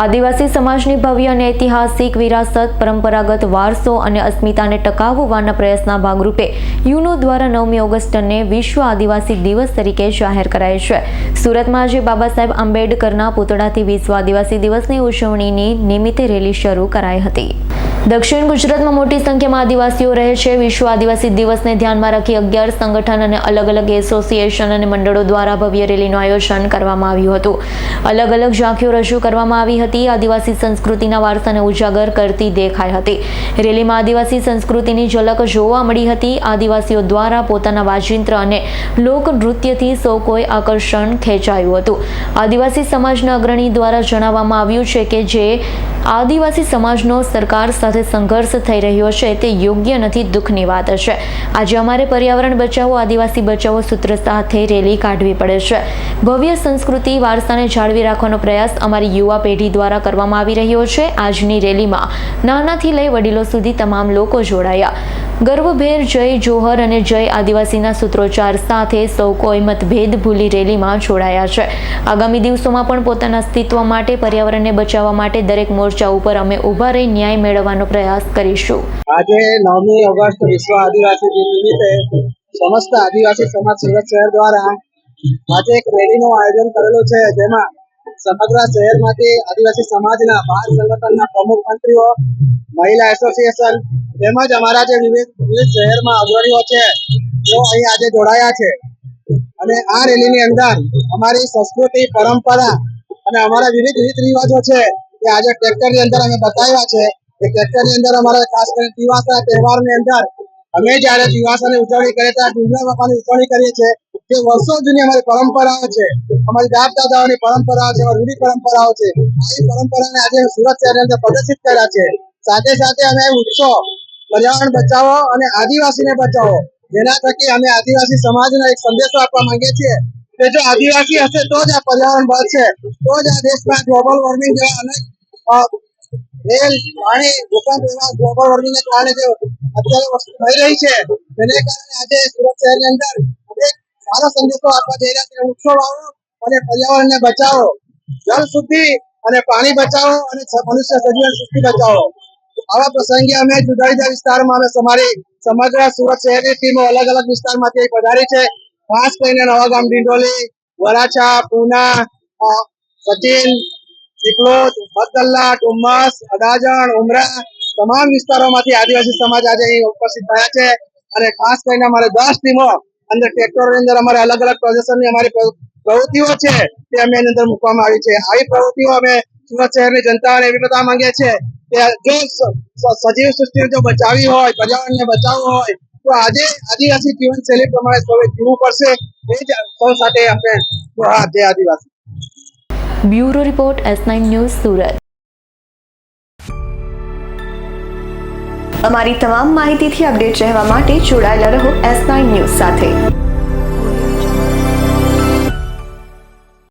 આદિવાસી સમાજની ભવ્ય અને ઐતિહાસિક વિરાસત, પરંપરાગત વારસો અને અસ્મિતાને ટકાવવાના પ્રયાસના ભાગરૂપે યુનો દ્વારા 9મી ઓગસ્ટને વિશ્વ આદિવાસી દિવસ તરીકે જાહેર કરાય છે. સુરતમાં આજે બાબા સાહેબ આંબેડકરના પુતળાથી વિશ્વ આદિવાસી દિવસની ઉજવણીની નિમિત્તે રેલી શરૂ કરાઈ હતી. દક્ષિણ ગુજરાતમાં મોટી સંખ્યામાં આદિવાસીઓ રહે છે. વિશ્વ આદિવાસી દિવસને ધ્યાનમાં રાખી 11 સંગઠન અને અલગ-અલગ એસોસિએશન અને મંડળો દ્વારા ભવ્ય રેલીનું આયોજન કરવામાં આવ્યું હતું. અલગ-અલગ ઝાંખીઓ રજૂ કરવામાં આવી હતી. આદિવાસી સંસ્કૃતિના વારસાને ઉજાગર કરતી દેખાઈ હતી. રેલીમાં આદિવાસી સંસ્કૃતિની ઝલક જોવા મળી હતી. આદિવાસીઓ દ્વારા પોતાના વાજિંત્ર અને લોક નૃત્યથી સૌ કોઈ આકર્ષણ ખેંચાયું હતું. આદિવાસી સમાજના અગ્રણી દ્વારા જણાવવામાં આવ્યું છે કે જે આદિવાસી સમાજનો સરકાર સાથે સંઘર્ષ થઈ રહ્યો છે તે યોગ્ય નથી, દુઃખની વાત છે. આજે અમારે પર્યાવરણ બચાવો, આદિવાસી બચાવો સૂત્ર સાથે રેલી કાઢવી પડે છે. ભવ્ય સંસ્કૃતિ વારસાને જાળવી રાખવાનો પ્રયાસ અમારી યુવા પેઢી દ્વારા કરવામાં આવી રહ્યો છે. આજની રેલીમાં નાનાથી લઈ વડીલો સુધી તમામ લોકો જોડાયા. ગર્વભેર જય જોહર અને જય આદિવાસીના સૂત્રોચ્ચાર સાથે સૌ કોઈ મતભેદ ભૂલી રેલીમાં જોડાયા છે. આગામી દિવસોમાં પણ પોતાના અસ્તિત્વ માટે, પર્યાવરણને બચાવવા માટે દરેક મોરચા ઉપર અમે ઊભા રહી ન્યાય મેળવવાનો પ્રયાસ કરીશું. આજે 9મી ઓગસ્ટ વિશ્વ આદિવાસી દિન નિમિત્તે સમસ્ત આદિવાસી સમાજ સુરત શહેર દ્વારા આજે એક રેલીનું આયોજન કરેલું છે, જેમાં સમગ્ર શહેરમાંથી આદિવાસી સમાજના 12 સંગઠનના પ્રમુખ મંત્રીઓ, મહિલા એસોસિએશન તેમજ અમારા જે વિવિધ શહેરમાં અગ્રણીઓ છે તેઓ અહીં આજે જોડાયા છે. અને આ રેલીની અંદર અમારી સંસ્કૃતિ, પરંપરા અને અમારા વિવિધ રીત રિવાજો છે તે આજે ટ્રેક્ટરની અંદર અમે બતાવ્યા છે. એ ટ્રેક્ટરની અંદર અમારા ખાસ કરીને દિવાસા તહેવારની અંદર અમે જ્યારે દિવાસાની ઉજવણી કરીએ ત્યારે ડુંગરા બાપાની ઉજવણી કરીએ છીએ. જે વર્ષો જૂની અમારી પરંપરાઓ છે, અમારી દાદ દાદાઓની પરંપરાઓ છે, રૂઢી પરંપરાઓ છે. આવી પરંપરાને આજે સુરત શહેરની અંદર પ્રદર્શિત કર્યા છે. સાથે સાથે અમે વૃક્ષો, પર્યાવરણ બચાવો અને આદિવાસીને બચાવો, જેના થકી અમે આદિવાસી સમાજને એક સંદેશો આપવા માંગીએ છીએ કે જો આદિવાસી હશે તો જ આ પર્યાવરણ બચશે, તો જ આ દેશમાં ગ્લોબલ વોર્મિંગ જેવા અનેક રેલ, પાણી, ભૂકંપ એવા ગ્લોબલ વોર્મિંગને કારણે જે અત્યારે વસ્તુ થઈ રહી છે તેને કારણે આજે સુરત શહેરની અંદર એક સારો સંદેશો આપવા જઈ રહ્યા છે. વૃક્ષો વાવો અને પર્યાવરણને બચાવો, જળ શુદ્ધિ અને પાણી બચાવો અને મનુષ્ય સજીવન સૃષ્ટિ બચાવો. આવા પ્રસંગે અમે જુદા જુદા વિસ્તારમાં અમે અમારી સમગ્ર સુરત શહેરની ટીમો અલગ અલગ વિસ્તારમાંથી પધારી છે. ખાસ કરીને નવાગામ, ડિંડોલી, વરાછા, પૂના, સચિન, ચિકલોદ, મતગલ્લા, ડુમ્મસ, અડાજણ, ઉમરા તમામ વિસ્તારોમાંથી આદિવાસી સમાજ આજે અહીં ઉપસ્થિત થયા છે. અને ખાસ કરીને અમારે 10 ટીમો અંદર ટ્રેક્ટરોની અંદર અમારે અલગ અલગ પ્રદર્શનની અમારી પ્રવૃત્તિઓ છે તે અમે એની અંદર મૂકવામાં આવી છે. આવી પ્રવૃત્તિઓ અમે સુરત શહેરની જનતાને એવી બતાવવા માંગીએ છીએ કે જો સજીવ સૃષ્ટિને જો બચાવવી હોય, પર્યાવરણને બચાવવું હોય તો આજે આદિવાસી જીવનશૈલી પ્રમાણે સૌએ જીવવું પડશે. એ જ સૌ સાથે આપણે જય આદિવાસી. Bureau report, S9 news, Surat. અમારી તમામ માહિતીથી અપડેટ રહેવા માટે જોડાયેલા રહો S9 ન્યૂઝ સાથે.